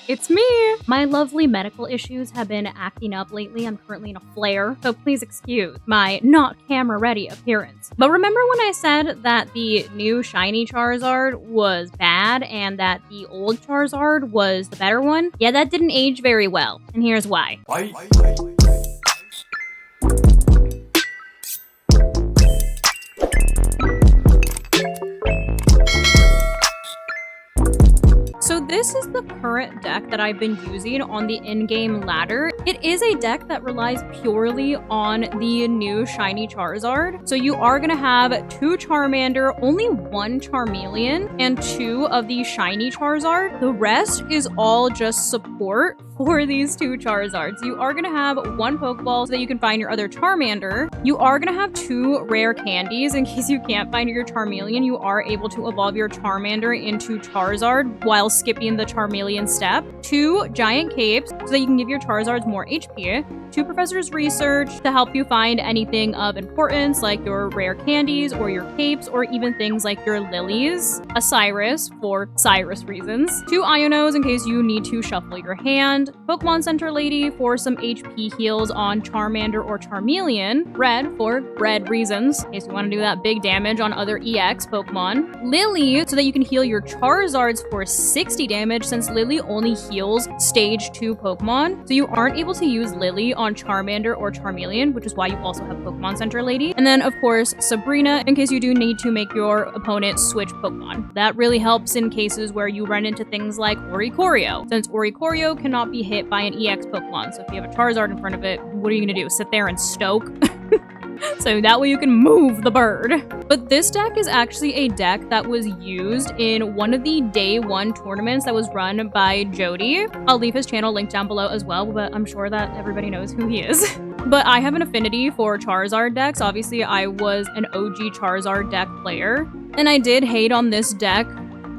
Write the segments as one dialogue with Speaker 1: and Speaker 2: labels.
Speaker 1: It's me! My lovely medical issues have been acting up lately. I'm currently in a flare, so please excuse my not camera-ready appearance. But remember when I said that the new shiny Charizard was bad and that the old Charizard was the better one? Yeah, that didn't age very well, and here's why. So this is the current deck that I've been using on the in-game ladder. It is a deck that relies purely on the new shiny Charizard. So you are going to have 2 Charmander, only 1 Charmeleon, and 2 of the shiny Charizard. The rest is all just support for these 2 Charizards. You are going to have 1 Pokeball so that you can find your other Charmander. You are going to have 2 rare candies in case you can't find your Charmeleon. You are able to evolve your Charmander into Charizard while skipping the Charmeleon step. 2 giant capes so that you can give your Charizards more HP. 2 Professor's Research to help you find anything of importance like your rare candies or your capes or even things like your lilies. A Cyrus for Cyrus reasons. 2 Ionos in case you need to shuffle your hand. Pokemon Center Lady for some HP heals on Charmander or Charmeleon. Red for red reasons, in case you want to do that big damage on other EX Pokemon. Lily so that you can heal your Charizards for 60 damage since Lily only heals stage 2 Pokemon. So you aren't able to use Lily on Charmander or Charmeleon, which is why you also have Pokemon Center Lady. And then of course Sabrina in case you do need to make your opponent switch Pokemon. That really helps in cases where you run into things like Oricorio, since Oricorio cannot be hit by an EX Pokemon. So if you have a Charizard in front of it, what are you gonna do? Sit there and stoke? So that way you can move the bird. But this deck is actually a deck that was used in one of the day 1 tournaments that was run by Jody. I'll leave his channel linked down below as well, but I'm sure that everybody knows who he is. But I have an affinity for Charizard decks. Obviously, I was an OG Charizard deck player. And I did hate on this deck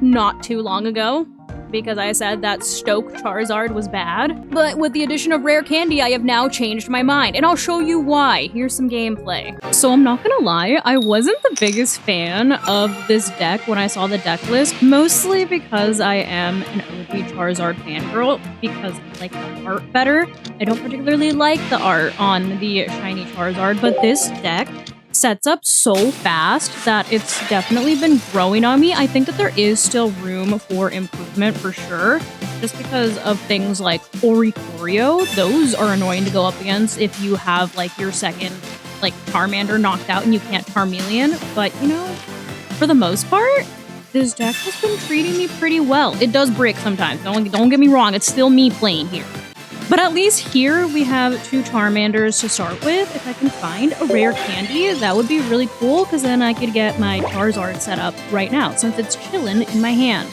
Speaker 1: not too long ago, because I said that Stoke Charizard was bad. But with the addition of Rare Candy, I have now changed my mind, and I'll show you why. Here's some gameplay. So I'm not gonna lie, I wasn't the biggest fan of this deck when I saw the deck list, mostly because I am an OG Charizard fangirl, because I like the art better. I don't particularly like the art on the shiny Charizard, but this deck sets up so fast that it's definitely been growing on me. I think that there is still room for improvement for sure, just because of things like Oricorio. Those are annoying to go up against if you have like your second like Charmander knocked out and you can't Charmeleon. But you know, for the most part, this deck has been treating me pretty well. It does break sometimes, don't get me wrong, it's still me playing here. But at least here we have 2 Charmanders to start with. If I can find a rare candy, that would be really cool, because then I could get my Charizard set up right now, since it's chilling in my hand.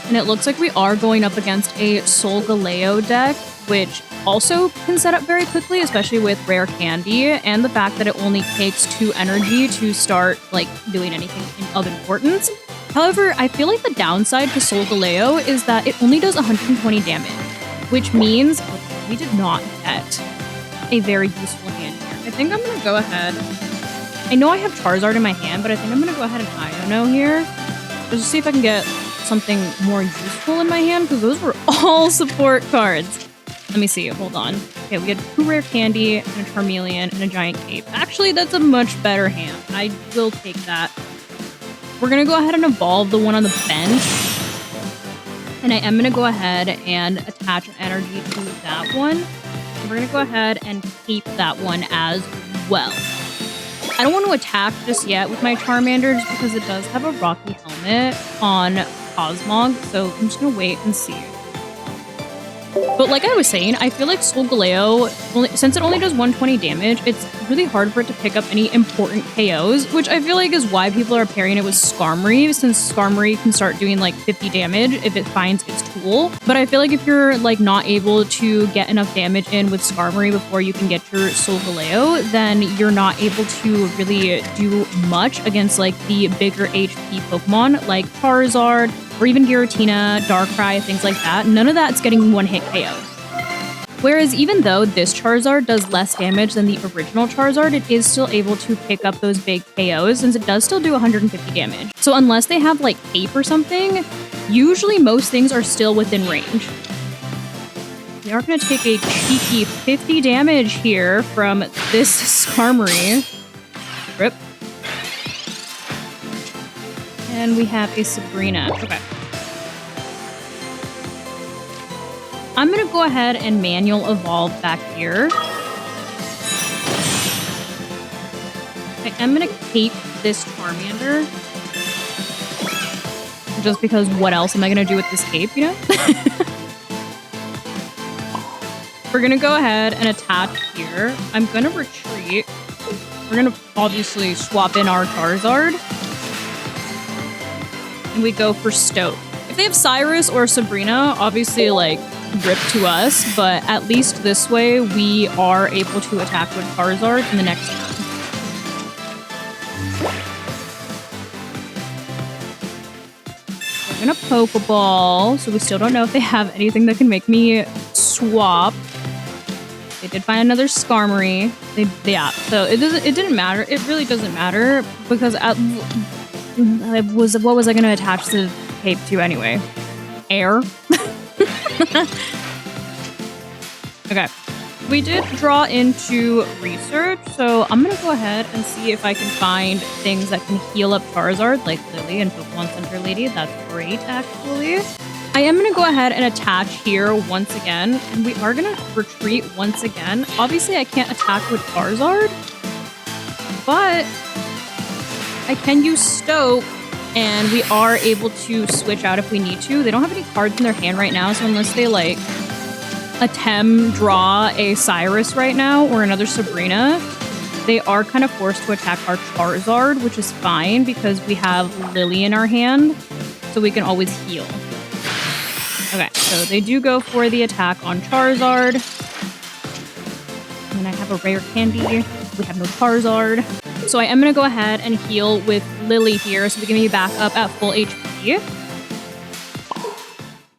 Speaker 1: And it looks like we are going up against a Solgaleo deck, which also can set up very quickly, especially with rare candy, and the fact that it only takes 2 energy to start like doing anything of importance. However, I feel like the downside to Solgaleo is that it only does 120 damage, which means we did not get a very useful hand here. I think I'm gonna go ahead. I know I have Charizard in my hand, but I think I'm gonna go ahead and Iono here, just to see if I can get something more useful in my hand, because those were all support cards. Let me see, hold on. Okay, we had 2 rare candy and a Charmeleon and a giant cape. Actually, that's a much better hand. I will take that. We're gonna go ahead and evolve the one on the bench. And I am gonna go ahead and attach an energy to that one. And we're gonna go ahead and keep that one as well. I don't want to attack just yet with my Charmander just because it does have a Rocky Helmet on Cosmog, so I'm just gonna wait and see. But like I was saying, I feel like Solgaleo, since it only does 120 damage, it's really hard for it to pick up any important KOs, which I feel like is why people are pairing it with Skarmory, since Skarmory can start doing like 50 damage if it finds its tool. But I feel like if you're like not able to get enough damage in with Skarmory before you can get your Solgaleo, then you're not able to really do much against like the bigger HP Pokemon like Charizard, or even Giratina, Darkrai, things like that. None of that's getting one-hit KOs. Whereas even though this Charizard does less damage than the original Charizard, it is still able to pick up those big KOs since it does still do 150 damage. So unless they have like Cape or something, usually most things are still within range. We are going to take a cheeky 50 damage here from this Skarmory. Rip. And we have a Sabrina. Okay. I'm going to go ahead and manual evolve back here. I'm going to cape this Charmander. Just because what else am I going to do with this cape, you know? We're going to go ahead and attach here. I'm going to retreat. We're going to obviously swap in our Charizard. And we go for Stoke. If they have Cyrus or Sabrina, obviously, like, rip to us. But at least this way, we are able to attack with Charizard in the next turn. We're going to Pokeball. So we still don't know if they have anything that can make me swap. They did find another Skarmory. Yeah, so it didn't matter. It really doesn't matter because what was I going to attach the cape to anyway? Air. Okay, we did draw into research, so I'm going to go ahead and see if I can find things that can heal up Charizard, like Lily and Pokemon Center Lady. That's great, actually. I am going to go ahead and attach here once again, and we are going to retreat once again. Obviously, I can't attack with Charizard, but I can use Stoke, and we are able to switch out if we need to. They don't have any cards in their hand right now, so unless they, like, draw a Cyrus right now or another Sabrina, they are kind of forced to attack our Charizard, which is fine because we have Lily in our hand, so we can always heal. Okay, so they do go for the attack on Charizard. And I have a rare candy. We have no Charizard. So I am going to go ahead and heal with Lily here so we can be back up at full HP.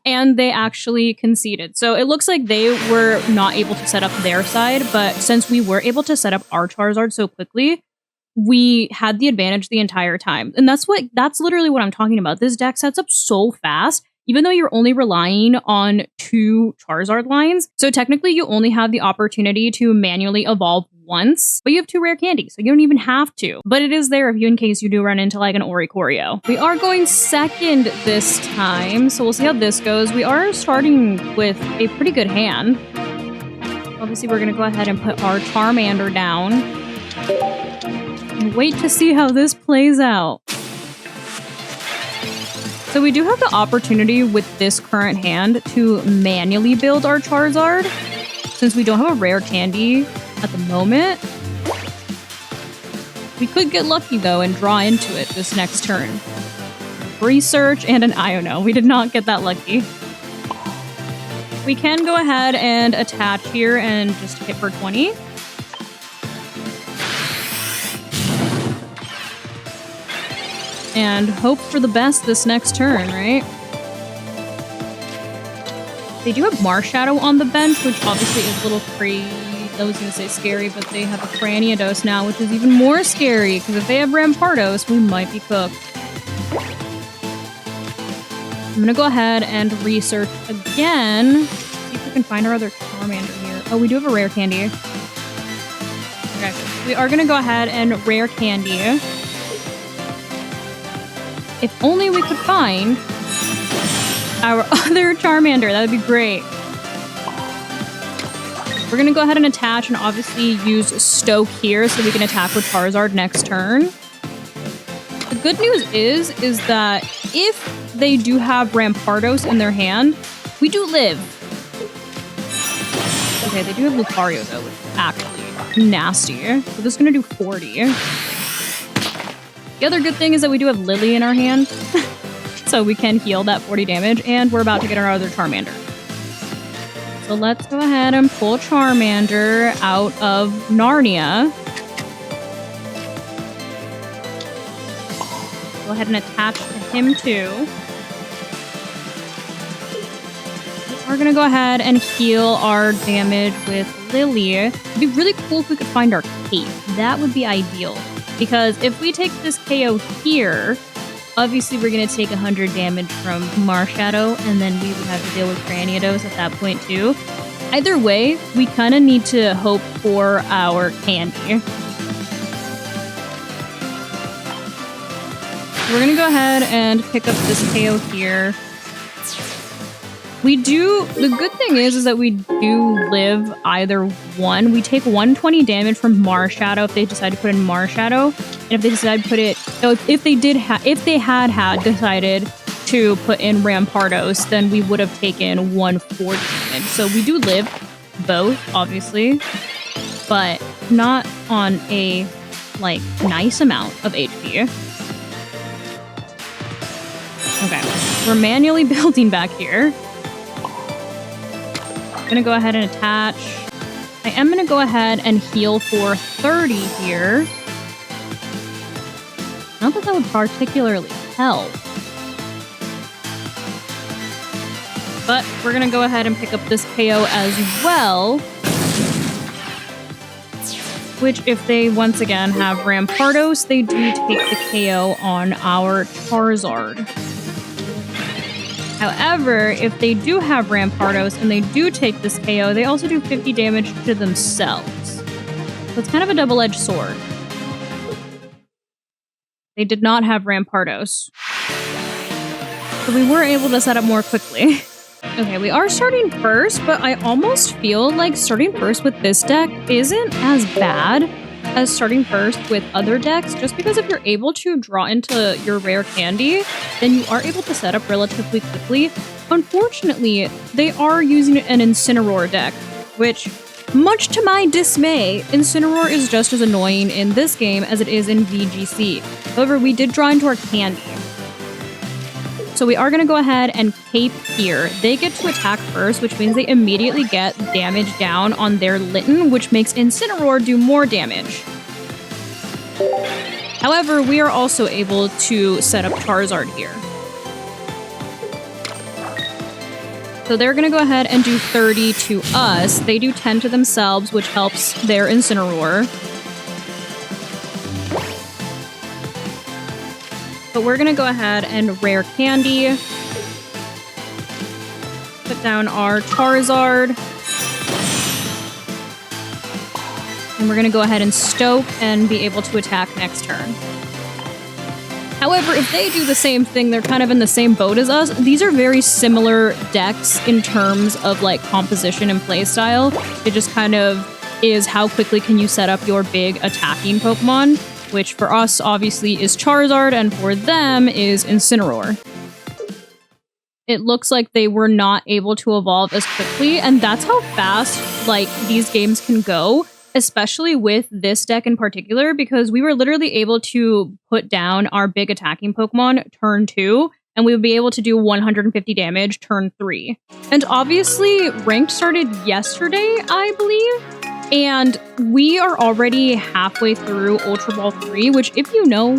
Speaker 1: And they actually conceded. So it looks like they were not able to set up their side, but since we were able to set up our Charizard so quickly, we had the advantage the entire time. And that's literally what I'm talking about. This deck sets up so fast, even though you're only relying on 2 Charizard lines. So technically you only have the opportunity to manually evolve once, but you have 2 rare candies, so you don't even have to. But it is there if you, in case you do run into like an Oricorio. We are going second this time, so we'll see how this goes. We are starting with a pretty good hand. Obviously, we're gonna go ahead and put our Charmander down and wait to see how this plays out. So we do have the opportunity with this current hand to manually build our Charizard, since we don't have a rare candy at the moment. We could get lucky though and draw into it this next turn. Research and an Iono. We did not get that lucky. We can go ahead and attach here and just hit for 20. And hope for the best this next turn, right? They do have Marshadow on the bench, which obviously is a little crazy. I was going to say scary, but they have a Cranidos now, which is even more scary, because if they have Rampardos, we might be cooked. I'm going to go ahead and research again. See if we can find our other Charmander here. Oh, we do have a rare candy. Okay, we are going to go ahead and rare candy. If only we could find our other Charmander, that would be great. We're going to go ahead and attach and obviously use Stoke here so we can attack with Charizard next turn. The good news is that if they do have Rampardos in their hand, we do live. Okay, they do have Lucario though, which is actually nasty. So this is going to do 40. The other good thing is that we do have Lily in our hand, so we can heal that 40 damage, and we're about to get our other Charmander. So let's go ahead and pull Charmander out of Narnia. Go ahead and attach to him too. We We're gonna go ahead and heal our damage with Lily. It'd be really cool if we could find our cape. That would be ideal. Because if we take this KO here, obviously we're gonna take 100 damage from Marshadow, and then we would have to deal with Craniados at that point too. Either way, we kind of need to hope for our candy. We're gonna go ahead and pick up this KO here. The good thing is that we do live either one. We take 120 damage from Marshadow if they decide to put in Marshadow. And if they decide to put it, if they had decided to put in Rampardos, then we would have taken 140 damage. So we do live both, obviously, but not on a, like, nice amount of HP. Okay, we're manually building back here. I'm gonna go ahead and attach. I am gonna go ahead and heal for 30 here. Not that that would particularly help. But we're gonna go ahead and pick up this KO as well. Which, if they once again have Rampardos, they do take the KO on our Charizard. However, if they do have Rampardos and they do take this KO, they also do 50 damage to themselves. So it's kind of a double-edged sword. They did not have Rampardos. So we were able to set up more quickly. Okay, we are starting first, but I almost feel like starting first with this deck isn't as bad as starting first with other decks, just because if you're able to draw into your rare candy, then you are able to set up relatively quickly. Unfortunately, they are using an Incineroar deck, which, much to my dismay, Incineroar is just as annoying in this game as it is in VGC. However, we did draw into our candy. So we are going to go ahead and cape here. They get to attack first, which means they immediately get damage down on their Litten, which makes Incineroar do more damage. However, we are also able to set up Charizard here. So they're going to go ahead and do 30 to us. They do 10 to themselves, which helps their Incineroar. But we're gonna go ahead and rare candy. Put down our Charizard. And we're gonna go ahead and stoke and be able to attack next turn. However, if they do the same thing, they're kind of in the same boat as us. These are very similar decks in terms of like composition and playstyle. It just kind of is how quickly can you set up your big attacking Pokemon, which for us obviously is Charizard, and for them is Incineroar. It looks like they were not able to evolve as quickly, and that's how fast like these games can go, especially with this deck in particular, because we were literally able to put down our big attacking Pokemon turn 2, and we would be able to do 150 damage turn 3. And obviously, Ranked started yesterday, I believe. And we are already halfway through Ultra Ball 3, which if you know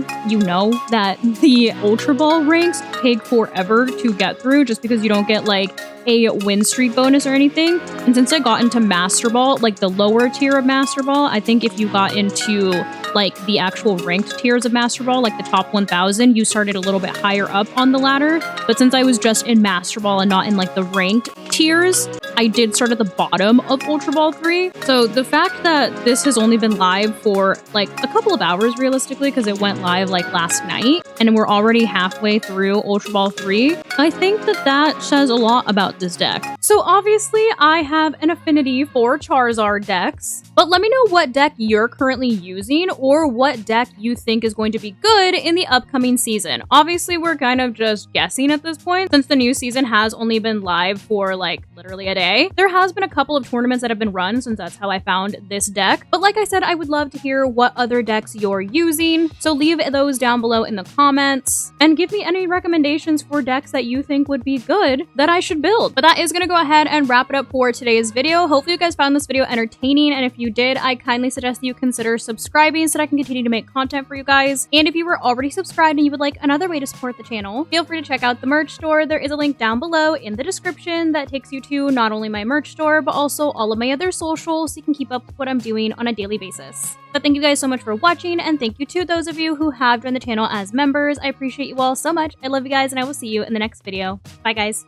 Speaker 1: that the Ultra Ball ranks take forever to get through just because you don't get like a win streak bonus or anything. And since I got into Master Ball, like the lower tier of Master Ball, I think if you got into like the actual ranked tiers of Master Ball, like the top 1000, you started a little bit higher up on the ladder. But since I was just in Master Ball and not in like the ranked tiers, I did start at the bottom of Ultra Ball 3. So the fact that this has only been live for like a couple of hours realistically, because it went live like last night, and we're already halfway through Ultra Ball 3, I think that that says a lot about this deck. So obviously I have an affinity for Charizard decks, but let me know what deck you're currently using or what deck you think is going to be good in the upcoming season. Obviously we're kind of just guessing at this point since the new season has only been live for like literally a day. There has been a couple of tournaments that have been run since that's how I found this deck, but like I said, I would love to hear what other decks you're using, so leave those down below in the comments. comments and give me any recommendations for decks that you think would be good that I should build. But that is going to go ahead and wrap it up for today's video. Hopefully you guys found this video entertaining, and if you did, I kindly suggest that you consider subscribing so that I can continue to make content for you guys. And if you were already subscribed and you would like another way to support the channel, feel free to check out the merch store. There is a link down below in the description that takes you to not only my merch store, but also all of my other socials so you can keep up with what I'm doing on a daily basis. But thank you guys so much for watching, and thank you to those of you who have joined the channel as members. I appreciate you all so much. I love you guys, and I will see you in the next video. Bye, guys.